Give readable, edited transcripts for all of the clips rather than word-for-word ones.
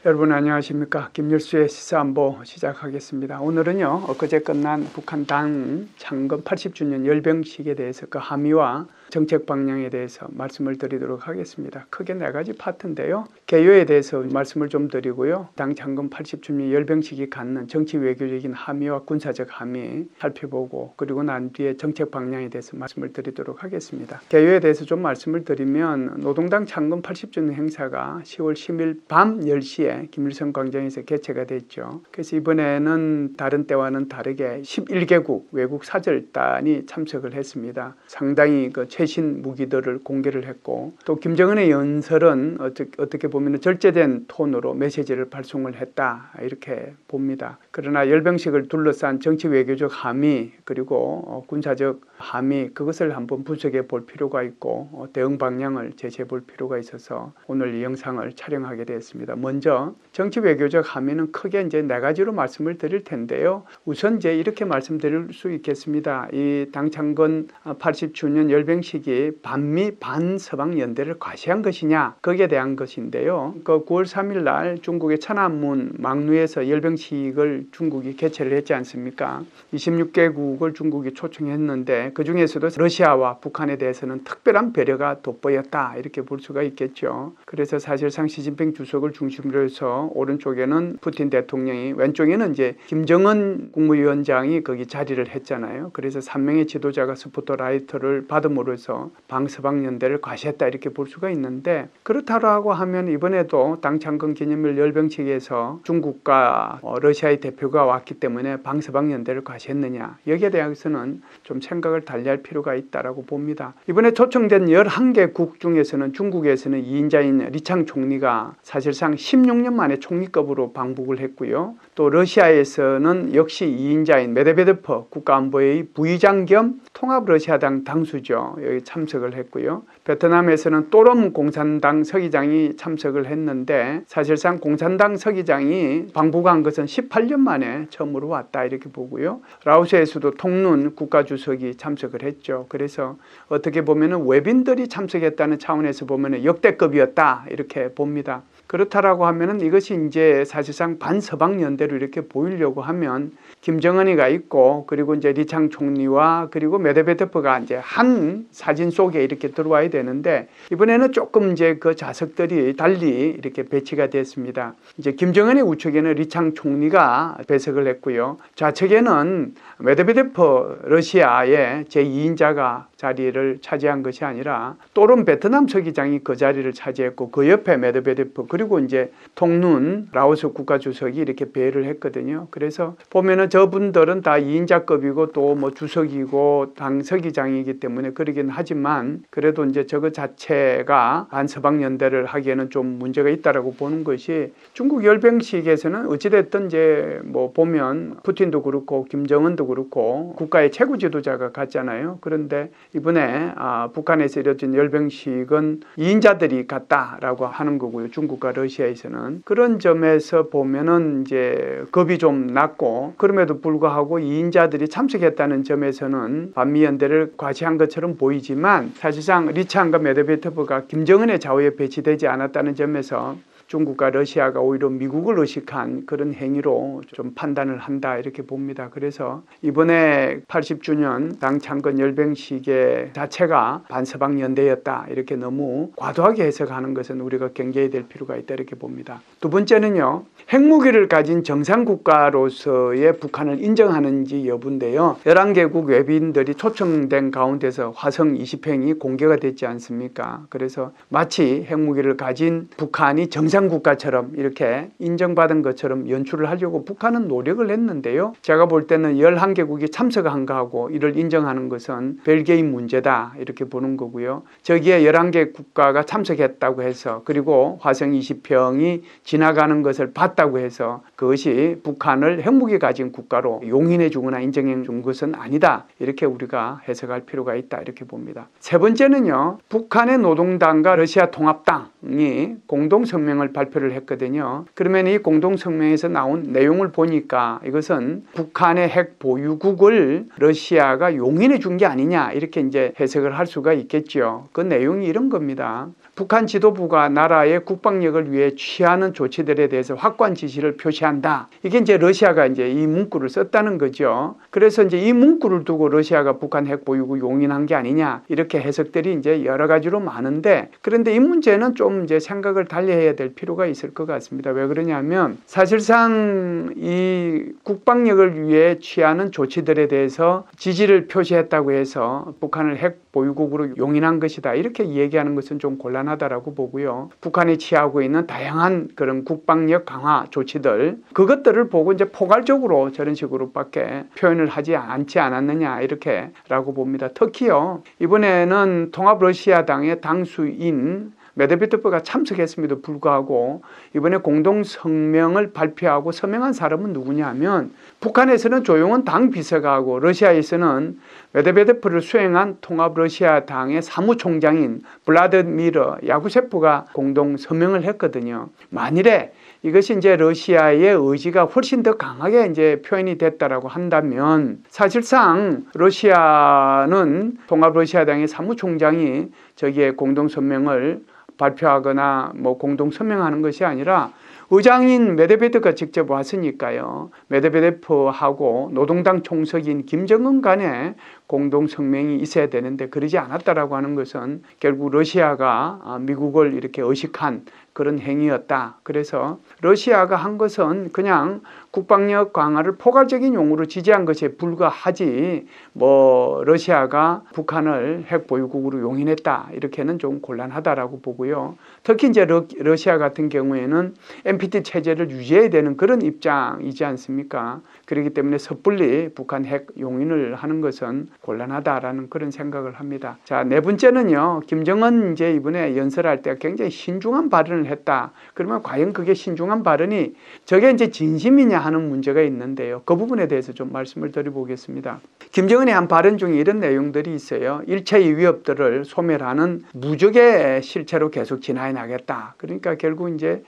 여러분 안녕하십니까? 김일수의 시사안보 시작하겠습니다. 오늘은요, 엊그제 끝난 북한 당 창건 80주년 열병식에 대해서 그 함의와 정책 방향에 대해서 말씀을 드리도록 하겠습니다. 크게 4가지 파트인데요. 개요에 대해서 말씀을 좀 드리고요. 당 창건 80주년 열병식이 갖는 정치 외교적인 함의와 군사적 함의 살펴보고, 그리고 난 뒤에 정책 방향에 대해서 말씀을 드리도록 하겠습니다. 개요에 대해서 좀 말씀을 드리면, 노동당 창건 80주년 행사가 10월 10일 밤 10시에 김일성 광장에서 개최가 됐죠. 그래서 이번에는 다른 때와는 다르게 11개국 외국 사절단이 참석을 했습니다. 상당히 최신 무기들을 공개를 했고, 또 김정은의 연설은 어떻게 보면 절제된 톤으로 메시지를 발송을 했다, 이렇게 봅니다. 그러나 열병식을 둘러싼 정치 외교적 함의, 그리고 군사적 함의, 그것을 한번 분석해 볼 필요가 있고 대응 방향을 제시해 볼 필요가 있어서 오늘 이 영상을 촬영하게 되었습니다. 먼저 정치 외교적 함의는 크게 이제 4가지로 말씀을 드릴 텐데요. 우선 이제 이렇게 말씀드릴 수 있겠습니다. 이 당 창건 80주년 열병식이 반미 반서방 연대를 과시한 것이냐, 거기에 대한 것인데요. 9월 3일 날 중국의 천안문 망루에서 열병식을 중국이 개최를 했지 않습니까? 26개국을 중국이 초청했는데 그 중에서도 러시아와 북한에 대해서는 특별한 배려가 돋보였다, 이렇게 볼 수가 있겠죠. 그래서 사실상 시진핑 주석을 중심으로 해서 오른쪽에는 푸틴 대통령이, 왼쪽에는 이제 김정은 국무위원장이 거기 자리를 했잖아요. 그래서 3명의 지도자가 스포트라이트를 받음으로써 방서방 연대를 과시했다, 이렇게 볼 수가 있는데, 그렇다고 하면 이번에도 당 창건 기념일 열병식에서 중국과 러시아의 대표가 왔기 때문에 방서방 연대를 과시했느냐, 여기에 대해서는 좀 생각을 달리할 필요가 있다라고 봅니다. 이번에 초청된 11개국 중에서는 중국에서는 2인자인 리창 총리가 사실상 16년 만에 총리급으로 방북을 했고요. 또 러시아에서는 역시 2인자인 메드베데프 국가안보회의 부의장 겸 통합러시아당 당수죠. 여기 참석을 했고요. 베트남에서는 또롬 공산당 서기장이 참석을 했는데, 사실상 공산당 서기장이 방북한 것은 18년 만에 처음으로 왔다, 이렇게 보고요. 라오스에서도 통눈 국가주석이 참석을 했죠. 그래서 어떻게 보면 외빈들이 참석했다는 차원에서 보면 역대급이었다, 이렇게 봅니다. 그렇다라고 하면은 이것이 이제 사실상 반서방 연대로 이렇게 보이려고 하면 김정은이가 있고, 그리고 이제 리창 총리와 그리고 메드베데프가 이제 한 사진 속에 이렇게 들어와야 되는데, 이번에는 조금 이제 그 좌석들이 달리 이렇게 배치가 됐습니다. 이제 김정은의 우측에는 리창 총리가 배석을 했고요. 좌측에는 메드베데프 러시아의 제2인자가 자리를 차지한 것이 아니라 또른 베트남 서기장이 그 자리를 차지했고, 그 옆에 메드베데프, 그리고 이제 통눈 라오스 국가주석이 이렇게 배를 했거든요. 그래서 보면은 저분들은 다 2인자급이고 또 뭐 주석이고 당 서기장이기 때문에 그러긴 하지만, 그래도 이제 저거 자체가 반서방 연대를 하기에는 좀 문제가 있다라고 보는 것이, 중국 열병식에서는 어찌됐든 이제 뭐 보면 푸틴도 그렇고 김정은도 그렇고 국가의 최고 지도자가 갔잖아요. 그런데 이번에 북한에서 이뤄진 열병식은 2인자들이 갔다라고 하는 거고요. 중국과 러시아에서는. 그런 점에서 보면은 이제 겁이 좀 났고, 그럼에도 불구하고 2인자들이 참석했다는 점에서는 반미연대를 과시한 것처럼 보이지만, 사실상 리창과 메드베데프가 김정은의 좌우에 배치되지 않았다는 점에서 중국과 러시아가 오히려 미국을 의식한 그런 행위로 좀 판단을 한다, 이렇게 봅니다. 그래서 이번에 80주년 당 창건 열병식의 자체가 반서방 연대였다, 이렇게 너무 과도하게 해석하는 것은 우리가 경계해야 될 필요가 있다, 이렇게 봅니다. 두 번째는요, 핵무기를 가진 정상국가로서의 북한을 인정하는지 여부인데요. 11개국 외빈들이 초청된 가운데서 화성 20행이 공개가 됐지 않습니까? 그래서 마치 핵무기를 가진 북한이 정상국가처럼 이렇게 인정받은 것처럼 연출을 하려고 북한은 노력을 했는데요. 제가 볼 때는 11개국이 참석한 거하고 이를 인정하는 것은 별개의 문제다, 이렇게 보는 거고요. 저기에 11개 국가가 참석했다고 해서, 그리고 화성 20평이 지나가는 것을 봤다고 해서 그것이 북한을 핵무기 가진 국가로 용인해 주거나 인정해 준 것은 아니다, 이렇게 우리가 해석할 필요가 있다, 이렇게 봅니다. 세 번째는요, 북한의 노동당과 러시아 통합당이 공동성명을 발표를 했거든요. 그러면 이 공동성명에서 나온 내용을 보니까 이것은 북한의 핵 보유국을 러시아가 용인해 준 게 아니냐, 이렇게 이제 해석을 할 수가 있겠죠. 그 내용이 이런 겁니다. 북한 지도부가 나라의 국방력을 위해 취하는 조치들에 대해서 확고한 지시를 표시한다. 이게 이제 러시아가 이제 이 문구를 썼다는 거죠. 그래서 이제 이 문구를 두고 러시아가 북한 핵 보유국 용인한 게 아니냐 이렇게 해석들이 이제 여러 가지로 많은데, 그런데 이 문제는 좀 이제 생각을 달리해야 될 필요가 있을 것 같습니다. 왜 그러냐면 사실상 이 국방력을 위해 취하는 조치들에 대해서 지지를 표시했다고 해서 북한을 핵 보유국으로 용인한 것이다 이렇게 얘기하는 것은 좀 곤란하다라고 보고요. 북한이 취하고 있는 다양한 그런 국방력 강화 조치들, 그것들을 보고 이제 포괄적으로 저런 식으로밖에 표현을 하지 않지 않았느냐 이렇게라고 봅니다. 특히요, 이번에는 통합 러시아당의 당수인 메드베토프가 참석했음에도 불구하고 이번에 공동 성명을 발표하고 서명한 사람은 누구냐면, 북한에서는 조용한 당 비서가하고 러시아에서는 메드베토프를 수행한 통합 러시아당의 사무총장인 블라드미르 야구셰프가 공동 서명을 했거든요. 만일에 이것이 이제 러시아의 의지가 훨씬 더 강하게 이제 표현이 됐다라고 한다면, 사실상 러시아는 통합 러시아당의 사무총장이 저기에 공동 성명을 발표하거나 뭐 공동 서명하는 것이 아니라 의장인 메드베데프가 직접 왔으니까요. 메드베데프하고 노동당 총석인 김정은 간에 공동 성명이 있어야 되는데 그러지 않았다라고 하는 것은 결국 러시아가 미국을 이렇게 의식한 그런 행위였다. 그래서 러시아가 한 것은 그냥 국방력 강화를 포괄적인 용어로 지지한 것에 불과하지 뭐 러시아가 북한을 핵 보유국으로 용인했다 이렇게는 좀 곤란하다라고 보고요. 특히 이제 러시아 같은 경우에는 NPT 체제를 유지해야 되는 그런 입장이지 않습니까? 그렇기 때문에 섣불리 북한 핵 용인을 하는 것은 곤란하다라는 그런 생각을 합니다. 자, 네 번째는요. 김정은 이제 이번에 연설할 때 굉장히 신중한 발언을 했다. 그러면 과연 그게 신중한 발언이 저게 이제 진심이냐 하는 문제가 있는데요. 그 부분에 대해서 좀 말씀을 드려보겠습니다. 김정은의 한 발언 중에 이런 내용들이 있어요. 일체의 위협들을 소멸하는 무적의 실체로 계속 진화해 나가겠다. 그러니까 결국 이제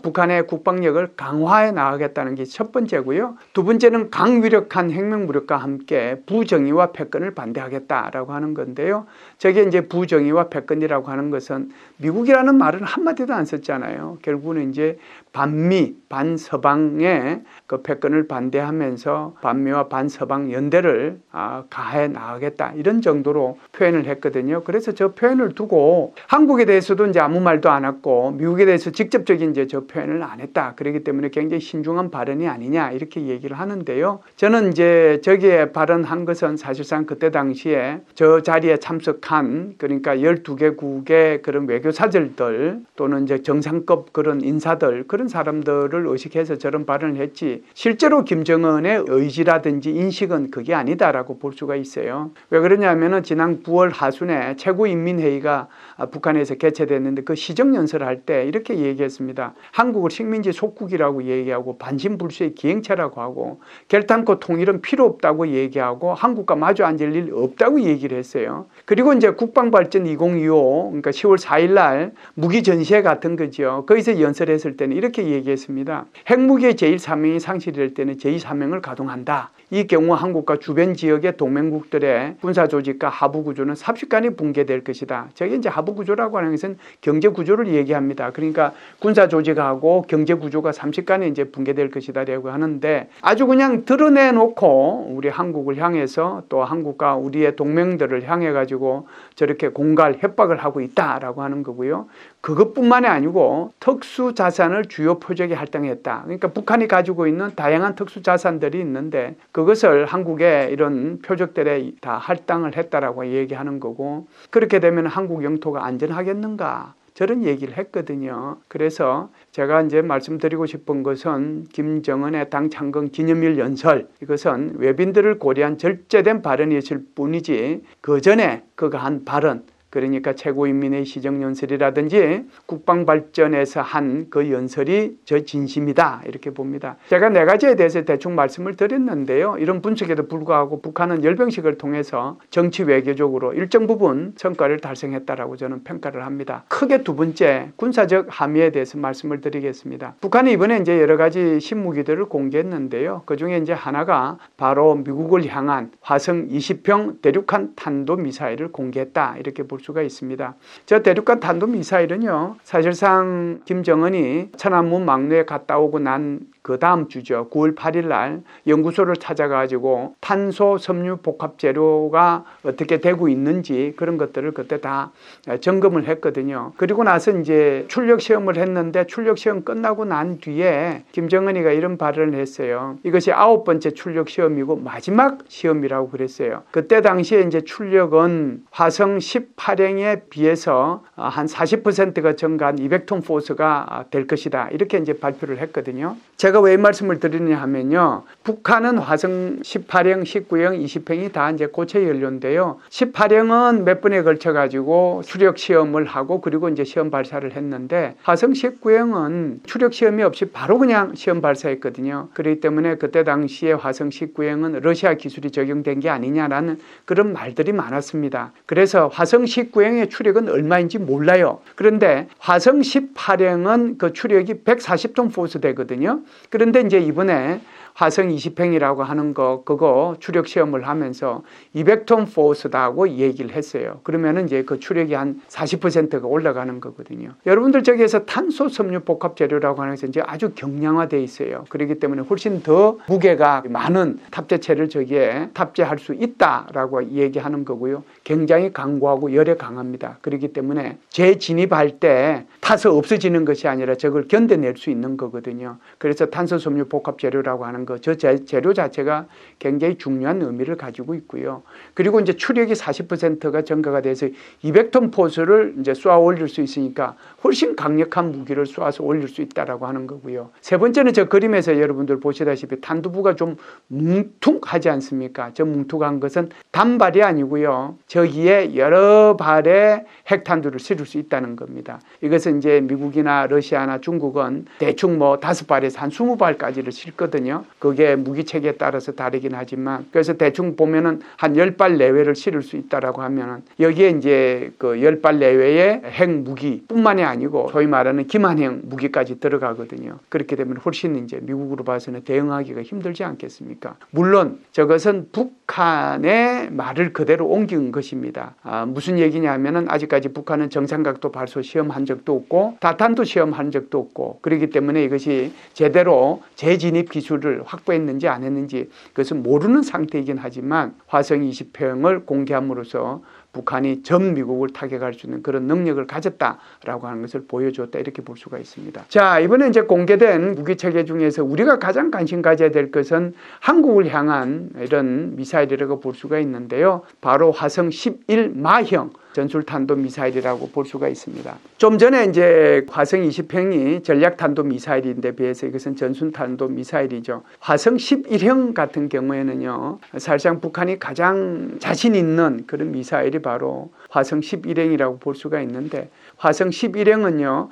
북한의 국방력을 강화해 나가겠다는 게 첫 번째고요. 두 번째는 강위력한 핵명무력과 함께 부정의와 패권을 반대하겠다라고 하는 건데요. 저게 이제 부정의와 패권이라고 하는 것은 미국이라는 말은 한마디도 안 썼잖아요. 결국은 이제 반미, 반서방의 그 패권을 반대하면서 반미와 반서방 연대를 가해 나가겠다 이런 정도로 표현을 했거든요. 그래서 저 표현을 두고 한국에 대해서도 이제 아무 말도 안 했고 미국에 대해서 직접적인 이제 저 표현을 안 했다. 그렇기 때문에 굉장히 신중한 발언이 아니냐 이렇게 얘기를 하는데요. 저는 이제 저기에 발언한 것은 사실상 그때 당시에 저 자리에 참석한 그러니까 12개국의 그런 외교사절들 또는 이제 정상급 그런 인사들 그런 사람들을 의식해서 저런 발언을 했지 실제로 김정은의 의지라든지 인식은 그게 아니다라고 볼 수가 있어요. 왜 그러냐면은 지난 9월 하순에 최고인민회의가 북한에서 개최됐는데 그 시정연설을 할 때 이렇게 얘기했습니다. 한국을 식민지 속국이라고 얘기하고 반신불수의 기행체라고 하고 결단코 통일은 필요 없다고 얘기하고 한국과 마주 앉을 일 없다고 얘기를 했어요. 그리고 이제 국방발전 2025 그러니까 10월 4일 날 무기 전시회 같은 거죠. 거기서 연설했을 때는 이렇게 얘기했습니다. 핵무기의 제1사명이 상실될 때는 제2사명을 가동한다. 이 경우 한국과 주변 지역의 동맹국들의 군사조직과 하부구조는 삽시간에 붕괴될 것이다. 저게 이제 하부구조라고 하는 것은 경제구조를 얘기합니다. 그러니까 군사조직하고 경제구조가 삼시간에 이제 붕괴될 것이다라고 하는데 아주 그냥 드러내놓고 우리 한국을 향해서 또 한국과 우리의 동맹들을 향해 가지고 저렇게 공갈 협박을 하고 있다라고 하는 거고요. 그것뿐만이 아니고 특수자산을 주요 표적에 할당했다. 그러니까 북한이 가지고 있는 다양한 특수자산들이 있는데 그것을 한국의 이런 표적들에 다 할당을 했다라고 얘기하는 거고 그렇게 되면 한국 영토가 안전하겠는가? 저런 얘기를 했거든요. 그래서 제가 이제 말씀드리고 싶은 것은 김정은의 당 창건 기념일 연설 이것은 외빈들을 고려한 절제된 발언이었을 뿐이지 그 전에 그가 한 발언 그러니까 최고인민회의 시정연설이라든지 국방발전에서 한 그 연설이 저 진심이다 이렇게 봅니다. 제가 네 가지에 대해서 대충 말씀을 드렸는데요. 이런 분석에도 불구하고 북한은 열병식을 통해서 정치 외교적으로 일정 부분 성과를 달성했다라고 저는 평가를 합니다. 크게 두 번째 군사적 함의에 대해서 말씀을 드리겠습니다. 북한이 이번에 이제 여러 가지 신무기들을 공개했는데요. 그 중에 이제 하나가 바로 미국을 향한 화성 20평 대륙간 탄도 미사일을 공개했다 이렇게 볼 수 수가 있습니다. 저 대륙간 탄도미사일은요, 사실상 김정은이 천안문 막루에 갔다 오고 난 그 다음 주죠. 9월 8일 날 연구소를 찾아가지고 탄소 섬유 복합 재료가 어떻게 되고 있는지 그런 것들을 그때 다 점검을 했거든요. 그리고 나서 이제 출력 시험을 했는데 출력 시험 끝나고 난 뒤에 김정은이가 이런 발언을 했어요. 이것이 9번째 출력 시험이고 마지막 시험이라고 그랬어요. 그때 당시에 이제 출력은 화성 18행에 비해서 한 40%가 증가한 200톤 포스가 될 것이다. 이렇게 이제 발표를 했거든요. 제가 왜 말씀을 드리냐 하면요. 북한은 화성 18행, 19행, 20행이 다 이제 고체 연료인데요. 18행은 몇 번에 걸쳐 가지고 추력 시험을 하고 그리고 이제 시험 발사를 했는데 화성 19행은 추력 시험이 없이 바로 그냥 시험 발사했거든요. 그렇기 때문에 그때 당시에 화성 19행은 러시아 기술이 적용된 게 아니냐라는 그런 말들이 많았습니다. 그래서 화성 19행의 추력은 얼마인지 몰라요. 그런데 화성 18행은 그 추력이 140톤 포스 되거든요. 그런데 이제 이번에 화성 20행이라고 하는 거 그거 추력 시험을 하면서 200톤 포스다고 얘기를 했어요. 그러면은 이제 그 추력이 한 40%가 올라가는 거거든요. 여러분들 저기에서 탄소 섬유 복합 재료라고 하는 것은 이제 아주 경량화되어 있어요. 그렇기 때문에 훨씬 더 무게가 많은 탑재체를 저기에 탑재할 수 있다라고 얘기하는 거고요. 굉장히 강고하고 열에 강합니다. 그렇기 때문에 재진입할 때 타서 없어지는 것이 아니라 저걸 견뎌낼 수 있는 거거든요. 그래서 탄소 섬유 복합 재료라고 하는 저 재료 자체가 굉장히 중요한 의미를 가지고 있고요. 그리고 이제 추력이 40%가 증가가 돼서 200톤 포스를 이제 쏘아 올릴 수 있으니까 훨씬 강력한 무기를 쏘아서 올릴 수 있다라고 하는 거고요. 세 번째는 저 그림에서 여러분들 보시다시피 탄두부가 좀 뭉툭하지 않습니까? 저 뭉툭한 것은 단발이 아니고요. 저기에 여러 발의 핵탄두를 실을 수 있다는 겁니다. 이것은 이제 미국이나 러시아나 중국은 대충 뭐 5발에서 한 20발까지를 실거든요. 그게 무기 체계에 따라서 다르긴 하지만 그래서 대충 보면은 한 10발 내외를 실을 수 있다라고 하면은 여기에 이제 그 10발 내외의 핵 무기뿐만이 아니고 소위 말하는 기만형 무기까지 들어가거든요. 그렇게 되면 훨씬 이제 미국으로 봐서는 대응하기가 힘들지 않겠습니까? 물론 저것은 북한의 말을 그대로 옮긴 것입니다. 무슨 얘기냐면은 아직까지 북한은 정상각도 발사 시험한 적도 없고 다탄도 시험한 적도 없고 그렇기 때문에 이것이 제대로 재진입 기술을 확보했는지 안 했는지 그것은 모르는 상태이긴 하지만 화성 20행을 공개함으로써 북한이 전 미국을 타격할 수 있는 그런 능력을 가졌다라고 하는 것을 보여줬다 이렇게 볼 수가 있습니다. 자, 이번에 이제 공개된 무기 체계 중에서 우리가 가장 관심 가져야 될 것은 한국을 향한 이런 미사일이라고 볼 수가 있는데요. 바로 화성 11마형 전술탄도 미사일이라고 볼 수가 있습니다. 좀 전에 이제 화성 20행이 전략탄도 미사일인데 비해서 이것은 전술탄도 미사일이죠. 화성 11형 같은 경우에는요, 사실상 북한이 가장 자신 있는 그런 미사일이 바로 화성 11행이라고 볼 수가 있는데 화성 11행은요,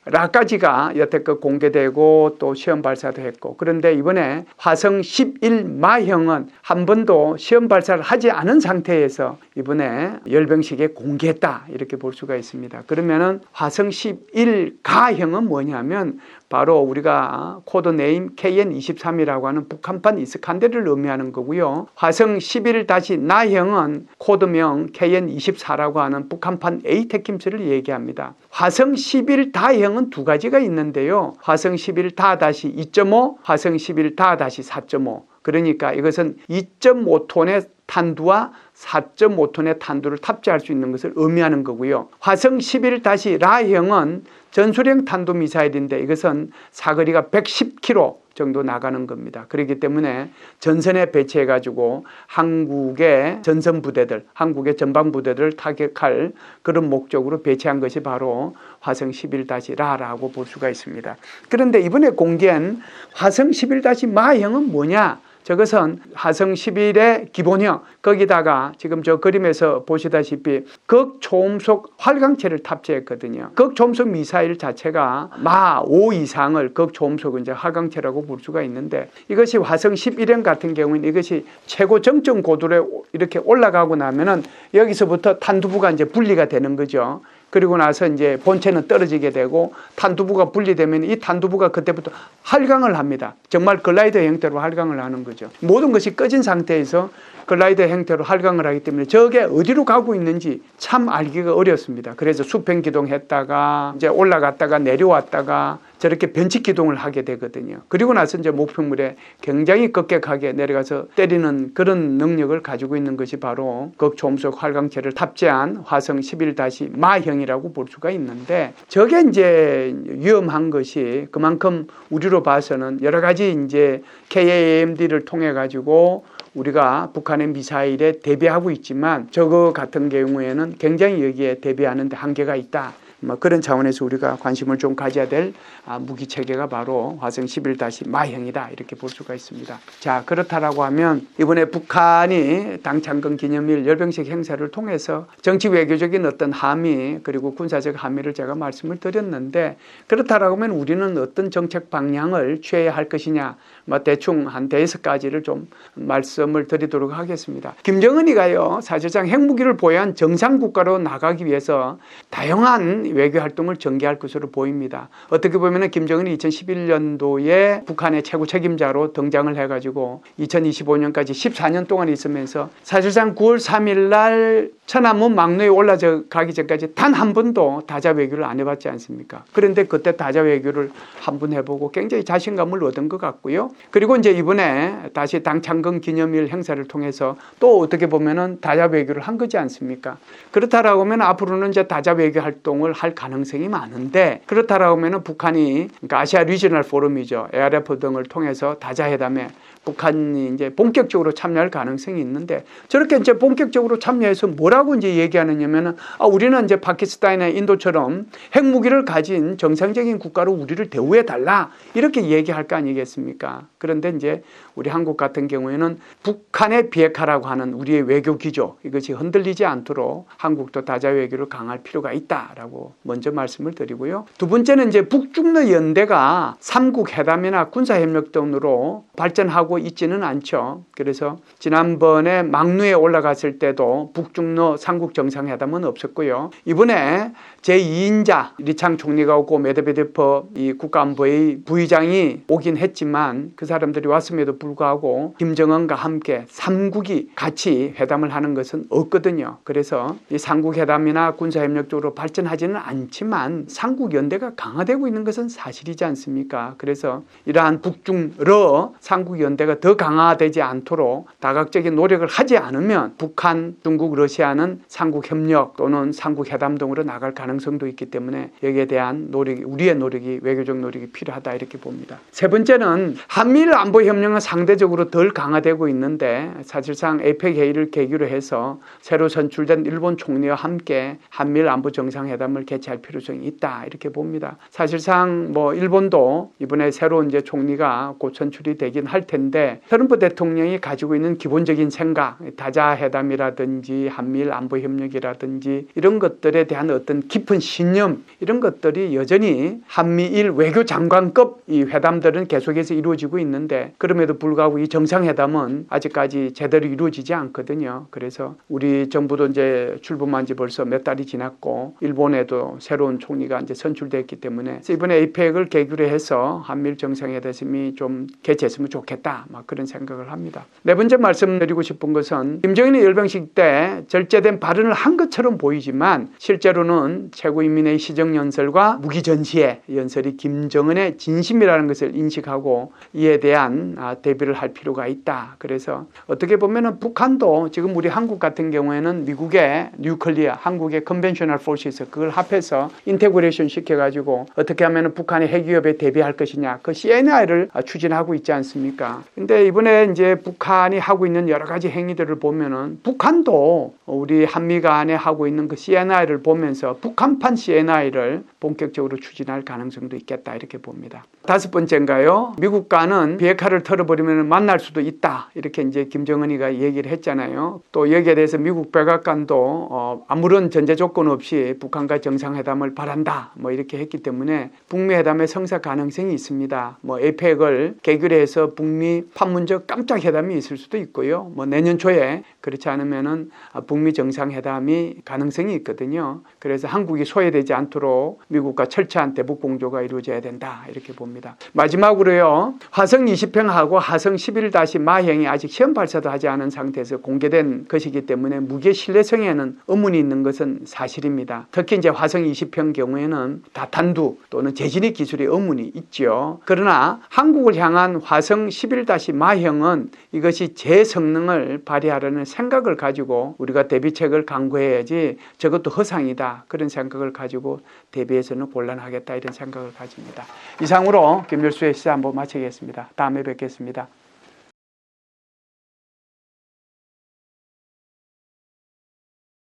라까지가 여태껏 공개되고 또 시험 발사도 했고 그런데 이번에 화성 11마형은 한 번도 시험 발사를 하지 않은 상태에서 이번에 열병식에 공개했다 이렇게 볼 수가 있습니다. 그러면은 화성 11가형은 뭐냐면 바로 우리가 코드네임 KN-23이라고 하는 북한판 이스칸데르를 의미하는 거고요. 화성 11-나형은 코드명 KN-24라고 하는 북한판 에이테킴스를 얘기합니다. 화성 11다형은 두 가지가 있는데요. 화성 11-2.5, 화성 11-4.5. 그러니까 이것은 2.5톤의 탄두와 4.5톤의 탄두를 탑재할 수 있는 것을 의미하는 거고요. 화성 11-라형은 전술형 탄도미사일인데 이것은 사거리가 110km 정도 나가는 겁니다. 그렇기 때문에 전선에 배치해가지고 한국의 전선부대들, 한국의 전방부대들을 타격할 그런 목적으로 배치한 것이 바로 화성 11-라라고 볼 수가 있습니다. 그런데 이번에 공개한 화성 11-마형은 뭐냐? 저것은 화성 11의 기본형, 거기다가 지금 저 그림에서 보시다시피 극초음속 활강체를 탑재했거든요. 극초음속 미사일 자체가 마 5 이상을 극초음속 이제 활강체라고 볼 수가 있는데 이것이 화성 11형 같은 경우는 이것이 최고 정점 고도로 이렇게 올라가고 나면은 여기서부터 탄두부가 이제 분리가 되는 거죠. 그리고 나서 이제 본체는 떨어지게 되고 탄두부가 분리되면 이 탄두부가 그때부터 활강을 합니다. 정말 글라이더 형태로 활강을 하는 거죠. 모든 것이 꺼진 상태에서 글라이더 형태로 활강을 하기 때문에 저게 어디로 가고 있는지 참 알기가 어렵습니다. 그래서 수평 기동했다가 이제 올라갔다가 내려왔다가 저렇게 변칙 기동을 하게 되거든요. 그리고 나서 이제 목표물에 굉장히 급격하게 내려가서 때리는 그런 능력을 가지고 있는 것이 바로 극초음속 활강체를 탑재한 화성 11-마형이라고 볼 수가 있는데, 저게 이제 위험한 것이 그만큼 우리로 봐서는 여러 가지 이제 KAMD를 통해 가지고 우리가 북한의 미사일에 대비하고 있지만 저거 같은 경우에는 굉장히 여기에 대비하는 데 한계가 있다. 그런 차원에서 우리가 관심을 좀 가져야 될 무기 체계가 바로 화성 11-마형이다 이렇게 볼 수가 있습니다. 자, 그렇다라고 하면 이번에 북한이 당창건 기념일 열병식 행사를 통해서 정치 외교적인 어떤 함의 그리고 군사적 함의를 제가 말씀을 드렸는데, 그렇다라고 하면 우리는 어떤 정책 방향을 취해야 할 것이냐, 대충 한 5가지를 좀 말씀을 드리도록 하겠습니다. 김정은이가요, 사실상 핵무기를 보유한 정상국가로 나가기 위해서 다양한 외교 활동을 전개할 것으로 보입니다. 어떻게 보면 김정은이 2011년도에 북한의 최고 책임자로 등장을 해가지고 2025년까지 14년 동안 있으면서 사실상 9월 3일 날 천안문 막로에 올라가기 전까지 단 한 번도 다자 외교를 안 해봤지 않습니까? 그런데 그때 다자 외교를 한 번 해보고 굉장히 자신감을 얻은 것 같고요. 그리고 이제 이번에 다시 당창건 기념일 행사를 통해서 또 어떻게 보면은 다자 외교를 한 거지 않습니까? 그렇다라고 하면 앞으로는 이제 다자 외교 활동을 할 가능성이 많은데, 그렇다라고 하면 북한이, 그러니까 아시아 리저널 포럼이죠. ARF 등을 통해서 다자회담에 북한이 이제 본격적으로 참여할 가능성이 있는데, 저렇게 이제 본격적으로 참여해서 뭐라고 이제 얘기하느냐면은 우리는 이제 파키스탄이나 인도처럼 핵무기를 가진 정상적인 국가로 우리를 대우해 달라 이렇게 얘기할 거 아니겠습니까? 그런데 이제 우리 한국 같은 경우에는 북한의 비핵화라고 하는 우리의 외교 기조, 이것이 흔들리지 않도록 한국도 다자 외교를 강할 필요가 있다라고 먼저 말씀을 드리고요. 두 번째는 이제 북중러 연대가 3국 회담이나 군사협력 등으로 발전하고 있지는 않죠. 그래서 지난번에 막루에 올라갔을 때도 북중러 3국 정상회담은 없었고요. 이번에 제2인자 리창 총리가 오고 메드베데프 이 국가안보의 부의장이 오긴 했지만 그 사람들이 왔음에도 불구하고 김정은과 함께 3국이 같이 회담을 하는 것은 없거든요. 그래서 이 3국 회담이나 군사협력 쪽으로 발전하지는 않지만 3국 연대가 강화되고 있는 것은 사실이지 않습니까? 그래서 이러한 북중러 3국 연대가 더 강화되지 않도록 다각적인 노력을 하지 않으면 북한, 중국, 러시아는 3국 협력 또는 3국 회담 등으로 나갈 가능성도 있기 때문에 여기에 대한 노력이, 우리의 노력이, 외교적 노력이 필요하다 이렇게 봅니다. 세 번째는 한미일 안보 협력은 상대적으로 덜 강화되고 있는데, 사실상 에이펙 회의를 계기로 해서 새로 선출된 일본 총리와 함께 한미일 안보 정상회담을 개최할 필요성이 있다 이렇게 봅니다. 사실상 일본도 이번에 새로 이제 총리가 곧 선출이 되긴 할 텐데, 트럼프 대통령이 가지고 있는 기본적인 생각, 다자회담이라든지 한미일 안보 협력이라든지 이런 것들에 대한 어떤 깊은 신념, 이런 것들이 여전히 한미일 외교장관급 이 회담들은 계속해서 이루어지고 있는데, 그럼에도 불구하고 이 정상회담은 아직까지 제대로 이루어지지 않거든요. 그래서 우리 정부도 이제 출범한 지 벌써 몇 달이 지났고 일본에도 새로운 총리가 이제 선출됐기 때문에 이번에 에이펙을 계기로 해서 한미일 정상회담이 좀 개최했으면 좋겠다 그런 생각을 합니다. 네 번째 말씀드리고 싶은 것은 김정은이 열병식 때 절제된 발언을 한 것처럼 보이지만 실제로는 최고인민회의 시정연설과 무기전시회 연설이 김정은의 진심이라는 것을 인식하고 이에 대한 대비를 할 필요가 있다. 그래서 어떻게 보면은 북한도 지금 우리 한국 같은 경우에는 미국의 뉴클리어, 한국의 컨벤셔널 포시스 그걸 합해서 인테그레이션 시켜가지고 어떻게 하면 북한의 핵위협에 대비할 것이냐 그 CNI를 추진하고 있지 않습니까? 근데 이번에 이제 북한이 하고 있는 여러 가지 행위들을 보면은 북한도 우리 한미 간에 하고 있는 그 CNI를 보면서 북한판 CNI를 비핵화를 본격적으로 추진할 가능성도 있겠다 이렇게 봅니다. 다섯 번째인가요? 미국과는 비핵화를 털어버리면 만날 수도 있다. 이렇게 이제 김정은이가 얘기를 했잖아요. 또 여기에 대해서 미국 백악관도 아무런 전제 조건 없이 북한과 정상회담을 바란다. 뭐 이렇게 했기 때문에 북미 회담의 성사 가능성이 있습니다. 뭐 에이펙을 계기로 해서 북미 판문적 깜짝 회담이 있을 수도 있고요. 뭐 내년 초에 그렇지 않으면은 북미 정상회담이 가능성이 있거든요. 그래서 한국이 소외되지 않도록 미국과 철저한 대북 공조가 이루어져야 된다. 이렇게 봅니다. 마지막으로요. 화성 20형하고 화성 11-마형이 아직 시험 발사도 하지 않은 상태에서 공개된 것이기 때문에 무기의 신뢰성에는 의문이 있는 것은 사실입니다. 특히 이제 화성 20형 경우에는 다탄두 또는 재진입 기술의 의문이 있죠. 그러나 한국을 향한 화성 11-마형은 이것이 제 성능을 발휘하려는 생각을 가지고 우리가 대비책을 강구해야지 저것도 허상이다. 그런 생각을 가지고 대비해서는 곤란하겠다 이런 생각을 가집니다. 이상으로 김열수의 시사 한번 마치겠습니다. 다음에 뵙겠습니다.